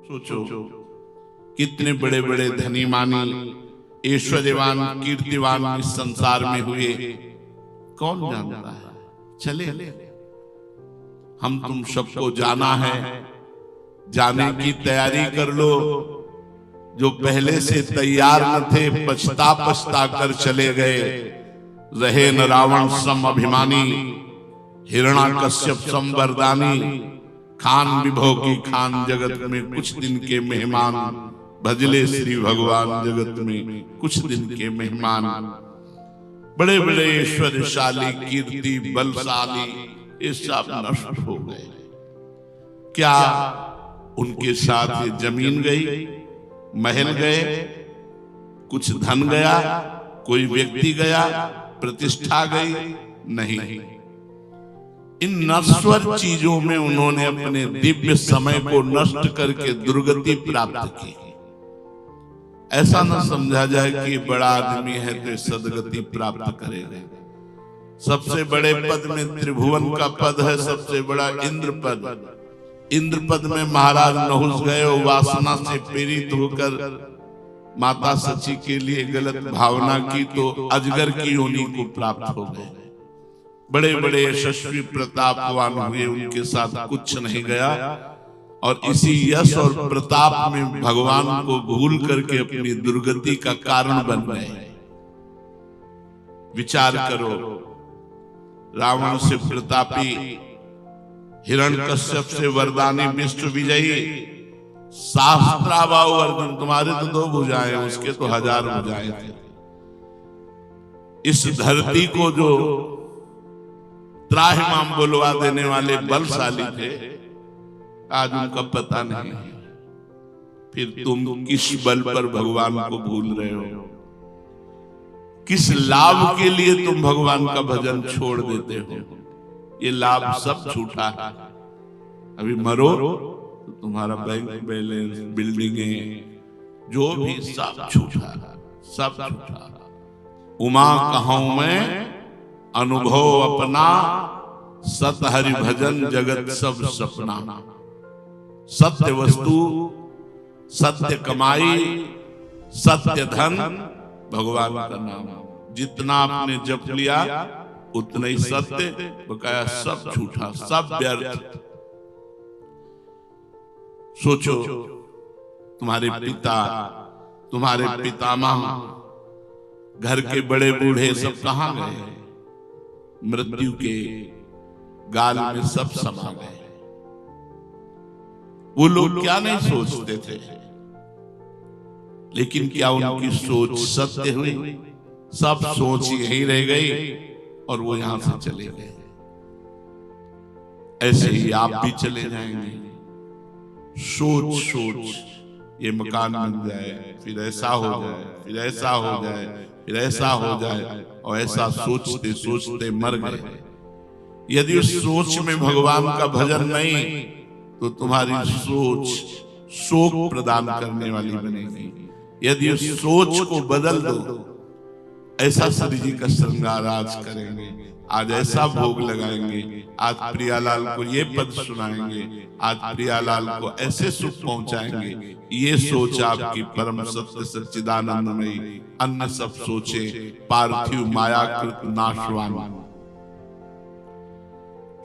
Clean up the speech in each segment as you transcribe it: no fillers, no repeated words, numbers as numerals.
सोचो कितने बड़े बड़े धनी मानी ऐश्वर्यवान कीर्तिवान इस संसार में हुए, कौन जानता है। चले हम तुम सबको जाना है, जाने की तैयारी कर लो। जो पहले से तैयार न थे पछता पछता कर चले गए। रहे न रावण सम अभिमानी, हिरण्याकश्यप सम वरदानी। खान विभो की खान जगत में कुछ दिन के मेहमान, भजले श्री भगवान जगत में कुछ दिन के मेहमान। बड़े बड़े ऐश्वर्यशाली कीर्ति बलशाली ये सब नष्ट हो गए। क्या उनके साथ ये जमीन गई, महल गए, कुछ धन गया, कोई व्यक्ति गया, प्रतिष्ठा गई? नहीं। इन नश्वर चीजों में उन्होंने अपने दिव्य समय को नष्ट करके दुर्गति प्राप्त की। ऐसा न समझा जाए कि बड़ा आदमी है तो सदगति प्राप्त करेगा। सबसे बड़े पद में त्रिभुवन का पद है, सबसे बड़ा इंद्र पद। इंद्र पद में महाराज नहुस गए, वासना से प्रेरित होकर माता सची के लिए गलत भावना की तो अजगर की योनि को प्राप्त हो गए। बड़े बड़े यशस्वी प्रतापवान हुए, उनके साथ कुछ नहीं गया और इसी यश और प्रताप में भगवान को भूल करके अपनी दुर्गति का कारण बन गए। विचार करो, रावण से प्रतापी, हिरण्यकश्यप से वरदानी, विश्व विजयी, सहस्त्राबाहु अर्जुन, तुम्हारे तो 2 भुजाएं, उसके तो 1000 भुजाएं थे। इस धरती को जो त्राहिमाम बुलवा देने वाले बलशाली थे, आज उनका पता नहीं। फिर तुम किस बल पर भगवान को भूल रहे हो? किस लाभ के लिए तुम भगवान का भजन छोड़ देते हो? ये लाभ सब झूठा है। अभी मरो तो तुम्हारा बैंक बैलेंस, बिल्डिंगें, जो भी सब झूठा, सब झूठा। उमा कहूं मैं अनुभव अपना, सत हरि भजन जगत सब सपना। सत्य वस्तु, सत्य कमाई, सत्य धन, भगवान का नाम। जितना आपने जप लिया उतना ही सत्य, बकाया सब झूठा, सब व्यर्थ। सोचो, तुम्हारे पिता, तुम्हारे पितामह, घर के बड़े बूढ़े सब कहां गए? मृत्यु के गाल में सब समा गए। वो लोग क्या नहीं सोचते थे, लेकिन क्या उनकी सोच सत्य हुई? सब सोच यहीं रह गई और वो यहां से चले गए। ऐसे ही आप भी चले जाएंगे। सोच सोच ये मकान बन जाए, फिर ऐसा हो जाए, फिर ऐसा हो जाए, फिर ऐसा हो जाए, और ऐसा सोचते सोचते मर गए। यदि उस सोच में भगवान का भजन नहीं तो तुम्हारी सोच शोक प्रदान करने वाली बनेगी। यदि उस सोच को बदल दो, ऐसा श्री जी का श्रृंगार आज करेंगे, आज ऐसा भोग लगाएंगे, आज प्रियालाल को ये पद सुनाएंगे, आज प्रियालाल को ऐसे सुख पहुंचाएंगे। ये सोच आपकी परम सत्य सच्चिदानंदमयी, अन्य सब सोचे पार्थिव मायाकृत नाशवान।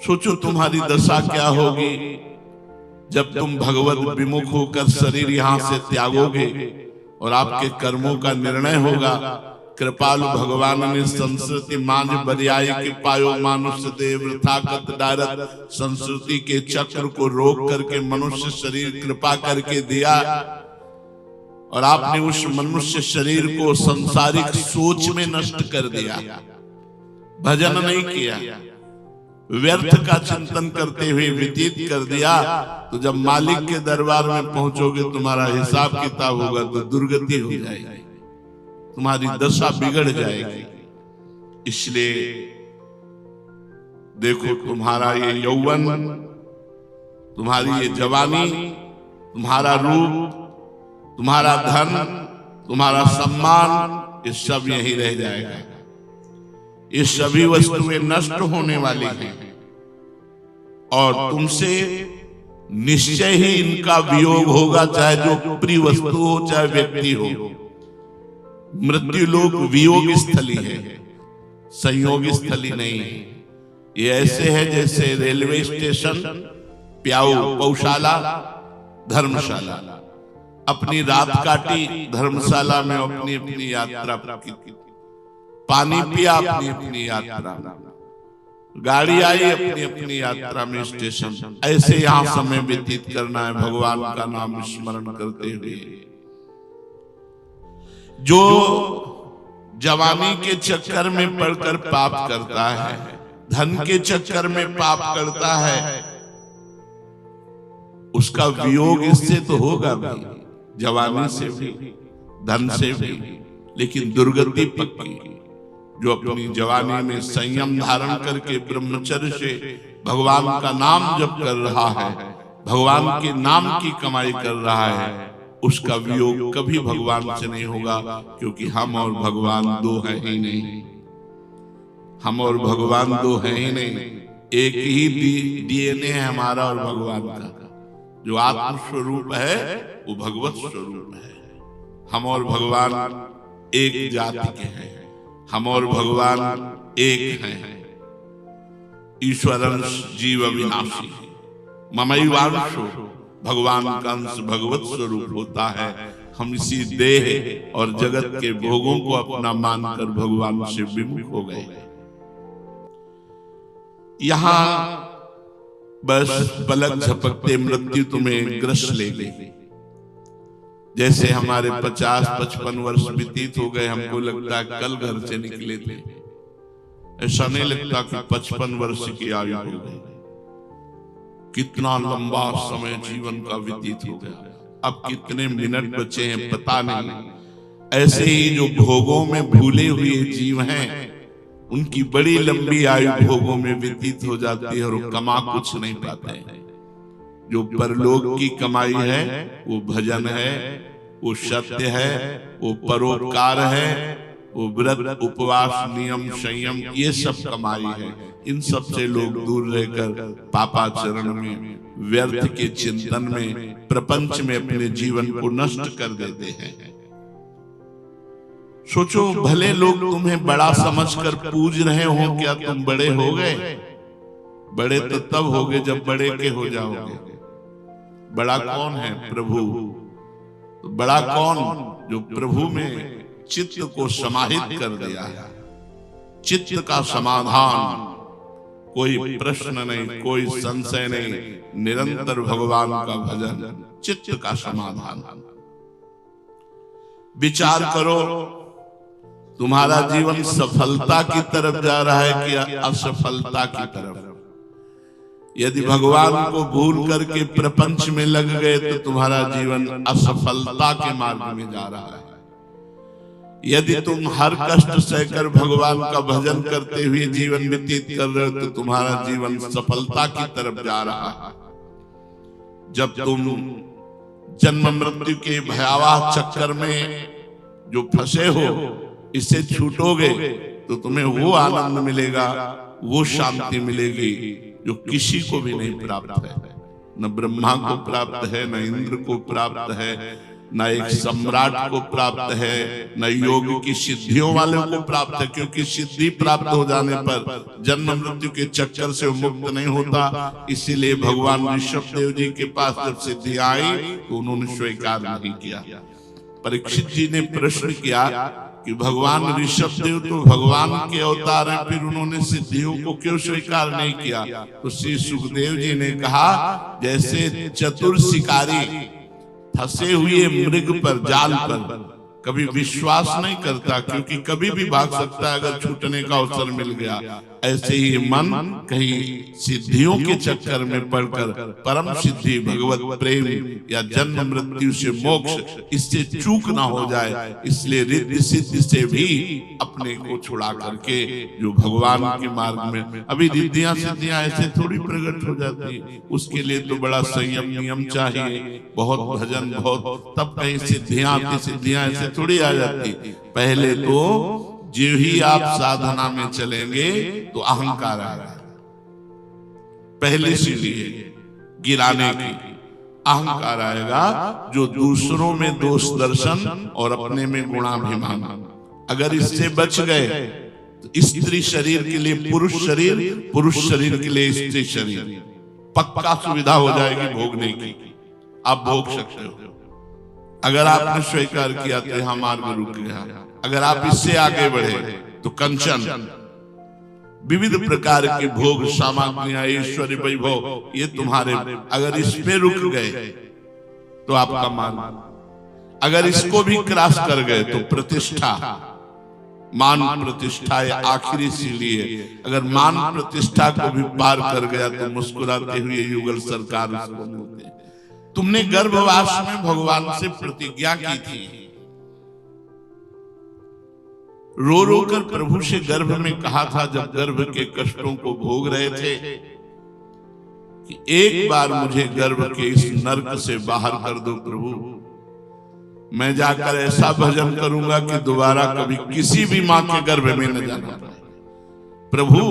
सोचो तुम्हारी दशा क्या होगी जब तुम भगवत विमुख होकर शरीर यहां से त्यागोगे और आपके कर्मों का निर्णय होगा। कृपालु भगवान ने संस्कृति मांझ बरियाई के पायो मानुष्य देव थाकत डारत। संस्कृति के चक्र को रोक करके मनुष्य शरीर कृपा करके दिया और आपने उस मनुष्य शरीर को संसारिक सोच में नष्ट कर दिया। भजन नहीं किया, व्यर्थ का चिंतन करते हुए व्यतीत कर दिया। तो जब मालिक के दरबार में पहुंचोगे, तुम्हारा हिसाब किताब होगा तो दुर्गति हो जाएगी, तुम्हारी दशा बिगड़ जाएगी। इसलिए देखो, तुम्हारा ये यौवन, तुम्हारी ये जवानी, तुम्हारा रूप, तुम्हारा धन, तुम्हारा सम्मान, ये सब यहीं रह जाएगा। ये सभी वस्तुएं नष्ट होने वाली हैं और तुमसे निश्चय ही इनका वियोग होगा, चाहे जो प्रिय वस्तु हो चाहे व्यक्ति हो। मृत्यु लोक वियोग स्थली है, संयोग स्थली नहीं है। ये ऐसे है जैसे रेलवे स्टेशन, प्याऊ, गौशाला, धर्मशाला। अपनी रात काटी धर्मशाला में, अपनी अपनी यात्रा की, पानी पिया अपनी अपनी यात्रा, गाड़ी आई अपनी अपनी यात्रा में स्टेशन। ऐसे यहां समय व्यतीत करना है भगवान का नाम स्मरण करते हुए। जो जवानी के चक्कर में पड़कर पाप करता है, धन के चक्कर में पाप करता है, उसका वियोग इससे तो होगा भी, जवानी से भी, धन से भी, लेकिन दुर्गति पक्की। जो अपनी जवानी में संयम धारण करके ब्रह्मचर्य से भगवान का नाम जप कर रहा है, भगवान के नाम की कमाई कर रहा है, उसका वियोग कभी भगवान से नहीं होगा, क्योंकि हम और भगवान दो हैं ही नहीं। हम और भगवान दो हैं ही नहीं, एक ही डीएनए है हमारा और भगवान का। जो आत्म स्वरूप है वो भगवत स्वरूप है। हम और भगवान एक जाति के हैं, हम और भगवान एक हैं। ईश्वरंश जीव अविनाशी, ममैवांशो, भगवान का अंश भगवत स्वरूप होता है। हम इसी देह और जगत के भोगों को अपना मानकर भगवान से विमुख हो गए। यहां बस पलक झपकते मृत्यु तुम्हें ग्रस ले गई। जैसे हमारे 50-55 वर्ष व्यतीत हो गए, हमको लगता है कल घर से निकले थे। ऐसा नहीं लगता कि 55 वर्ष की आयु हो गई। कितना लंबा समय जीवन का व्यतीत हो गया। अब कितने मिनट बचे हैं पता नहीं। ऐसे ही जो भोगों में भूले हुए जीव हैं, उनकी बड़ी लंबी आयु भोगों में व्यतीत हो जाती है और वो कमा कुछ नहीं पाते। जो परलोक की कमाई है वो भजन है, वो सत्य है, वो परोपकार है, वो व्रत, उपवास, नियम, संयम, ये सब कमाई है। इन सब से लोग दूर रहकर पापाचरण में, व्यर्थ के चिंतन में, प्रपंच में अपने जीवन को नष्ट कर देते हैं। सोचो, भले लोग तुम्हें बड़ा समझकर पूज रहे हो, क्या तुम बड़े हो गए? बड़े तो तब होगे जब बड़े के हो जाओगे। बड़ा कौन है? प्रभु। तो बड़ा कौन? जो प्रभु में चित्त को समाहित कर दिया है। चित्त का समाधान, कोई प्रश्न नहीं, कोई संशय नहीं, निरंतर भगवान का भजन, चित्त का समाधान। विचार करो, तुम्हारा जीवन सफलता की तरफ जा रहा है कि असफलता की तरफ? यदि भगवान को भूल करके प्रपंच में लग गए तो तुम्हारा जीवन असफलता के मार्ग में जा रहा है। यदि तुम हर कष्ट सहकर भगवान का भजन करते हुए जीवन व्यतीत कर रहे हो तो तुम्हारा जीवन सफलता की तरफ जा रहा है। जब तुम जन्म मृत्यु के भयावह चक्कर में जो फंसे हो, इससे छूटोगे तो तुम्हें वो आनंद मिलेगा, वो शांति मिलेगी जो किसी को भी नहीं प्राप्त है। न ब्रह्मा को प्राप्त है, न इंद्र को प्राप्त है, न एक सम्राट को प्राप्त है, न योग की सिद्धियों वाले को प्राप्त है। क्योंकि सिद्धि प्राप्त हो जाने पर जन्म मृत्यु के चक्कर से मुक्त नहीं होता। इसीलिए भगवान ऋषभ देव जी के पास जब सिद्धि आई तो उन्होंने स्वीकार नहीं किया। परीक्षित जी ने प्रश्न किया कि भगवान ऋषभ देव तो भगवान के अवतार हैं, फिर उन्होंने सिद्धियों को क्यों स्वीकार नहीं किया? तो श्री सुखदेव जी ने कहा, जैसे चतुर शिकारी फंसे हुए मृग पर, जाल पर कभी विश्वास नहीं करता, क्योंकि कभी भी भाग सकता है अगर छूटने का अवसर मिल गया। ऐसे ही मन कहीं सिद्धियों के चक्कर में पड़कर परम सिद्धि, भगवत प्रेम या जन्म मृत्यु से मोक्ष, इससे चूक ना हो जाए, इसलिए रिद्धि सिद्धि से भी अपने को छुड़ा करके जो भगवान के मार्ग में, अभी रिद्धियां सिद्धियां ऐसे थोड़ी प्रकट हो जाती, उसके लिए तो बड़ा संयम नियम चाहिए, बहुत भजन, बहुत, तब कहीं सिद्धियां आती, सिद्धियां ऐसे थोड़ी आ जाती। पहले तो जो ही आप साधना में चलेंगे तो अहंकार आएगा, पहली सीढ़ी है। गिराने की। अहंकार आएगा जो दूसरों में दोष दर्शन और अपने में गुणाभिमान। अगर इससे बच गए तो स्त्री शरीर के लिए पुरुष शरीर, पुरुष शरीर के लिए स्त्री शरीर, पक्का सुविधा हो जाएगी भोगने की। आप भोग सकते हो। अगर आपने स्वीकार किया तो यहां मार्ग रुक गया। अगर आप इससे आगे बढ़े तो कंचन, विविध प्रकार के भोग सामग्रियां, ऐश्वर्य, वैभव, ये तुम्हारे। अगर इस पे रुक गए तो आपका मान, अगर इसको भी क्रॉस कर गए तो प्रतिष्ठा, मान प्रतिष्ठा है आखिरी। इसीलिए अगर मान प्रतिष्ठा को भी पार कर गया तो मुस्कुराते हुए युगल सरकार उसको मिलते। तुमने गर्भवास में भगवान से प्रतिज्ञा की थी, रो रो कर प्रभु से गर्भ में कहा था, जब गर्भ के कष्टों को भोग रहे थे, कि एक बार मुझे गर्भ के इस नरक से बाहर कर दो प्रभु, मैं जाकर ऐसा भजन करूंगा कि दोबारा कभी किसी भी मां के गर्भ में न जाना पड़े। प्रभु,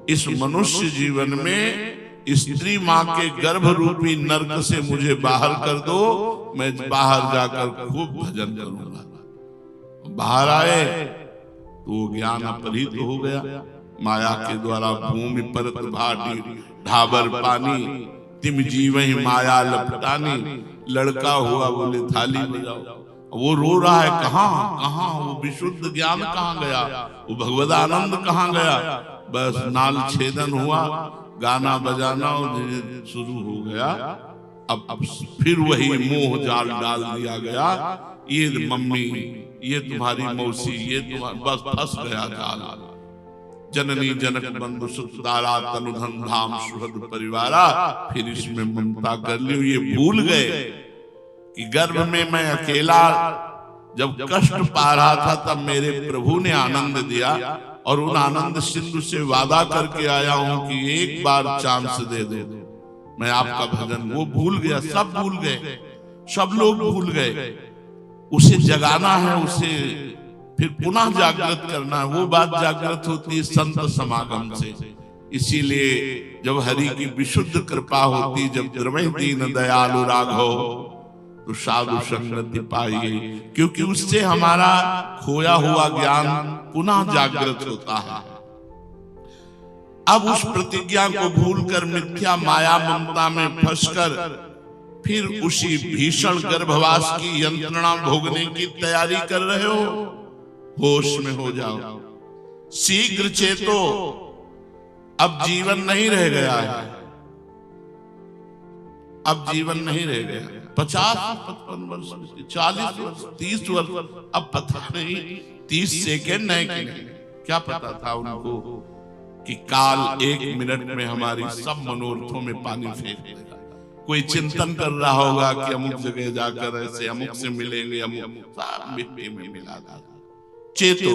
इस मनुष्य जीवन में स्त्री मां के गर्भ रूपी नरक से मुझे बाहर कर दो, मैं बाहर जाकर खूब भजन करूंगा। बाहर आए तो ज्ञान अपहृत हो गया। माया के द्वारा भूमि परत भाटी ढाबर पानी, तिम जीवहि माया लपटानी। लड़का हुआ बोले थाली बजाओ। वो रो रहा है, कहाँ वो विशुद्ध ज्ञान कहाँ गया, वो भगवदानंद कहाँ गया। बस नाल छेदन हुआ, गाना बजाना शुरू हो गया। अब फिर वही मोह जाल डाल दिया गया। ये मम्मी, ये तुम्हारी मौसी, ये तुम्हारा, बस फंस गया जाल। जननी जनक बंधु सुखदारा तनुधन धाम सुहृद परिवारा। फिर इसमें ममता कर लियो। ये भूल गए कि गर्भ में मैं अकेला जब कष्ट पा रहा था तब मेरे प्रभु ने आनंद दिया, और उन आनंद सिंधु से वादा करके आया हूं कि एक बार चांस दे दो, मैं आपका भजन। वो भूल गया, सब भूल गए, सब लोग भूल गए। उसे जगाना है, उसे फिर पुनः जागृत करना है। वो बात जागृत होती है संत समागम से। इसीलिए जब हरि की विशुद्ध कृपा होती, जब द्रवै दीन दयालु राघव, तो साधु संगति पाइए, क्योंकि उससे हमारा खोया हुआ ज्ञान पुनः जागृत होता है। अब उस प्रतिज्ञा को भूलकर मिथ्या माया ममता में फंसकर फिर उसी भीषण गर्भवास की यंत्रणा भोगने की तैयारी कर रहे हो। होश में हो जाओ, शीघ्र चेतो, अब जीवन नहीं रह गया है। अब जीवन नहीं रह गया। 50, 55 वर्ष, 40 वर्ष, 30 वर्ष, अब पता नहीं 30 सेकेंड है कि नहीं। क्या पता था उनको कि काल 1 मिनट में हमारी सब मनोरथों में पानी फेर देगा। कोई चिंतन कर रहा होगा कि अमुक जगह जाकर ऐसे अमुक से मिलेंगे, अमुक, सब मिट्टी में मिला दिया। चेतो,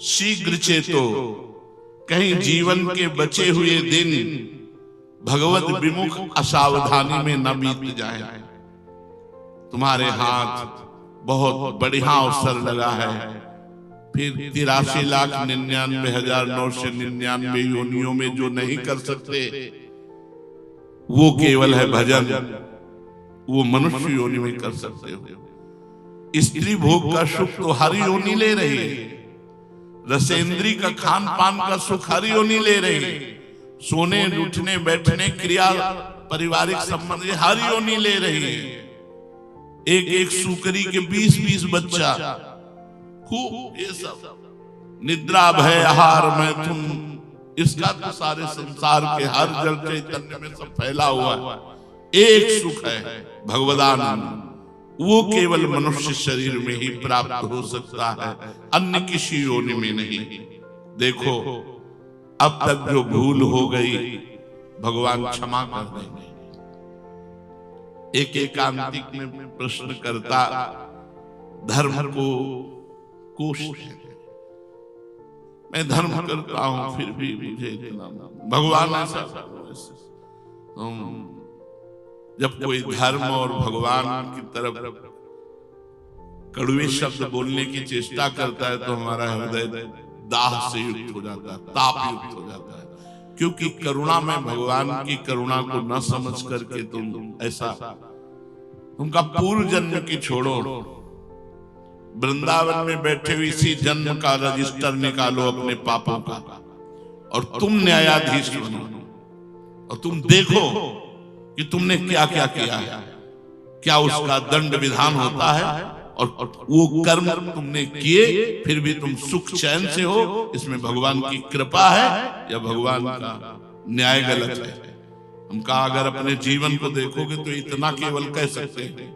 शीघ्र चेतो, कहीं जीवन के बचे हुए दिन भगवत विमुख असावधानी में न बीत जाए। तुम्हारे हाथ बहुत बढ़िया अवसर लगा है। फिर 83,99,999 योनियों में जो नहीं कर सकते, वो केवल है भजन, वो मनुष्य योनि में कर सकते हो। स्त्री भोग का सुख तो हर योनि ले रही है, रसेंद्री का खान पान का सुख हर योनि ले रही है, सोने उठने बैठने क्रिया पारिवारिक संबंध हर योनि ले रही है। एक एक सुकरी के 20-20 बच्चा, खूब ये सब निद्रा भय आहार मैथुन, इसका तो सारे संसार के हर जल चैतन्य में सब फैला हुआ है। एक सुख है भगवदानंद, वो केवल मनुष्य शरीर में ही प्राप्त हो सकता है, अन्य किसी योनि में नहीं। देखो अब तक जो भूल हो गई भगवान क्षमा कर देंगे। एक एकांतिक में प्रश्न करता धर्म को कोष्ठ है, मैं धर्म करता हूं फिर भी मुझे इतना भगवान ऐसा। जब कोई धर्म और भगवान की तरफ कड़वे शब्द बोलने की चेष्टा करता है तो हमारा हृदय दाह से युक्त हो जाता है, ताप युक्त हो जाता है। क्योंकि करुणा में भगवान की करुणा को न समझ करके तुम ऐसा, तुमका पूर्व जन्म की छोड़ो, वृंदावन में बैठे हुए इसी जन्म का रजिस्टर निकालो अपने पापों का, और तुम न्यायाधीश बनो, और तुम देखो कि तुमने क्या क्या किया है, क्या उसका दंड विधान होता है, और वो कर्म तुमने किए फिर भी तुम सुख चैन से हो, इसमें भगवान की कृपा है या भगवान का न्याय गलत है। हम कहा अगर अपने जीवन को देखोगे तो इतना केवल कह सकते हैं,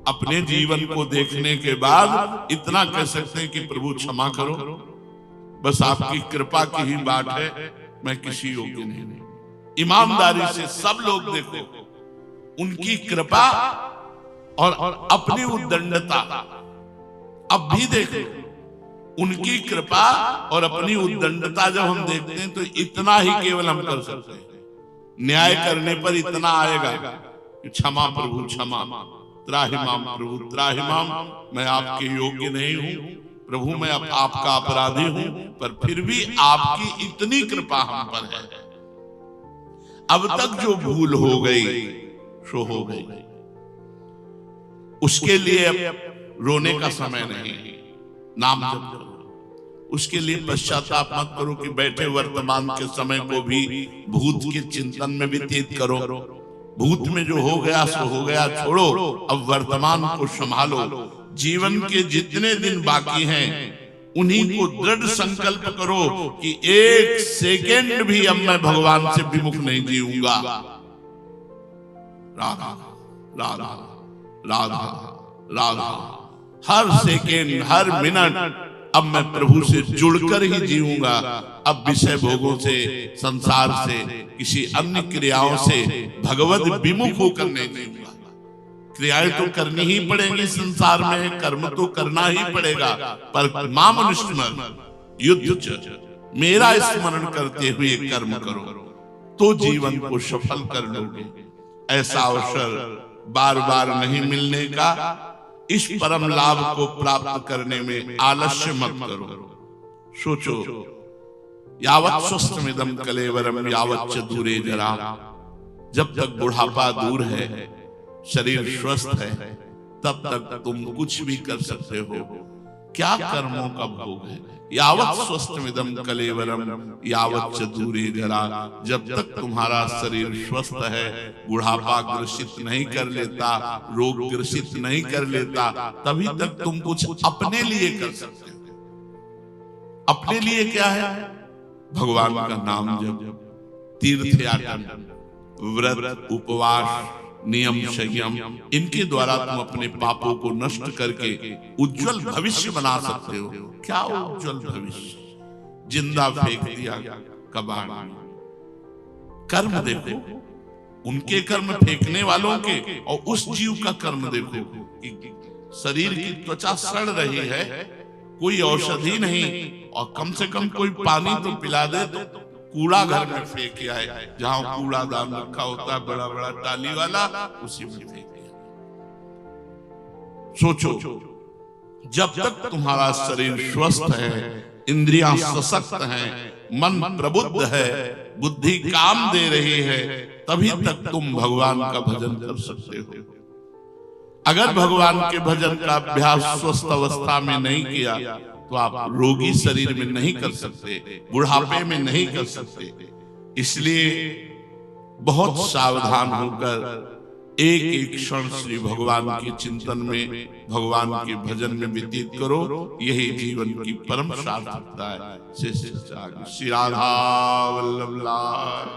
अपने जीवन को देखने के बाद इतना कह सकते हैं कि प्रभु क्षमा करो, बस आपकी कृपा की ही बात है, मैं किसी योग्य नहीं। ईमानदारी से सब लोग देखो, उनकी कृपा और अपनी उद्दंडता, अब भी देखो उनकी कृपा और अपनी उद्दंडता जब हम देखते हैं तो इतना ही केवल हम कर सकते हैं। न्याय करने पर इतना आएगा कि क्षमा प्रभु क्षमा, त्राहिमाम प्रभु त्राहिमाम, मैं आपके योग्य नहीं हूं प्रभु, मैं आपका अपराधी हूं, पर फिर भी आपकी इतनी कृपा हम पर है। अब तक जो भूल हो गई सो हो गई, उसके लिए अब रोने का समय नहीं, नाम जप करो, उसके लिए पश्चाताप मत करो कि बैठे वर्तमान के समय को भी भूत के चिंतन में व्यतीत करो। भूत में जो हो गया सो हो गया, छोड़ो, अब वर्तमान को संभालो। जीवन के जितने दिन बाकी हैं उन्हीं को दृढ़ संकल्प करो कि एक सेकेंड भी अब मैं भगवान से विमुख नहीं जीऊंगा। राधा राधा राधा राधा, हर सेकेंड हर मिनट अब मैं प्रभु से जुड़कर ही जीऊंगा। अब विषय भोगों से, संसार से, किसी अन्य क्रियाओं से भगवत विमुख होकर नहीं जीऊंगा। क्रियाएं तो करनी ही पड़ेंगी संसार में, कर्म तो करना ही पड़ेगा, पर माम अनुस्मरण युद्ध, मेरा स्मरण करते हुए कर्म करो तो जीवन को सफल कर लोगे। ऐसा अवसर बार बार नहीं मिलने का, इस परम लाभ को प्राप्त करने में आलस्य मत करो। सोचो, यावत् स्वस्थमिदं कलेवरम यावत् च दूरे जरा, जब तक बुढ़ापा दूर है, शरीर स्वस्थ है, तब तक तुम कुछ भी कर सकते हो। क्या कर्मों का भोग है। यावत् स्वस्थमिदं कलेवरम यावत् च दूरे जरा, जब तक तुम्हारा शरीर स्वस्थ है, बुढ़ापा ग्रसित नहीं कर लेता, रोग ग्रसित नहीं कर लेता, तभी तक तुम कुछ अपने लिए कर सकते हो। अपने लिए क्या है? भगवान का नाम जप, तीर्थ यात्रा, व्रत, उपवास, नियम, संयम, इनके द्वारा तुम अपने पापों को नष्ट करके उज्जवल भविष्य बना सकते हो। क्या उज्जवल भविष्य? जिंदा फेंक दिया कबाड़ में। कर्म देखो, उनके कर्म फेंकने वालों के, और उस जीव का कर्म देखो कि शरीर की त्वचा सड़ रही है, कोई औषधि नहीं, और कम से कम कोई पानी तो पिला दे, तो कूड़ा घर में फेंक आए, जहां कूड़ादान रखा होता है बड़ा बड़ा टाली वाला, उसी में फेंक दिया। सोचो, जब तक तुम्हारा शरीर स्वस्थ है, इंद्रियां सशक्त हैं, मन प्रबुद्ध है, बुद्धि काम दे रही है, तभी तक तुम भगवान का भजन कर सकते हो। अगर भगवान के भजन का अभ्यास स्वस्थ अवस्था में नहीं किया तो आप रोगी शरीर में नहीं कर सकते, बुढ़ापे में नहीं कर सकते। इसलिए बहुत सावधान होकर एक एक क्षण श्री भगवान के चिंतन में, भगवान के भजन में व्यतीत करो। यही जीवन की परम सार्थकता है। श्री राधा वल्लभ लाल।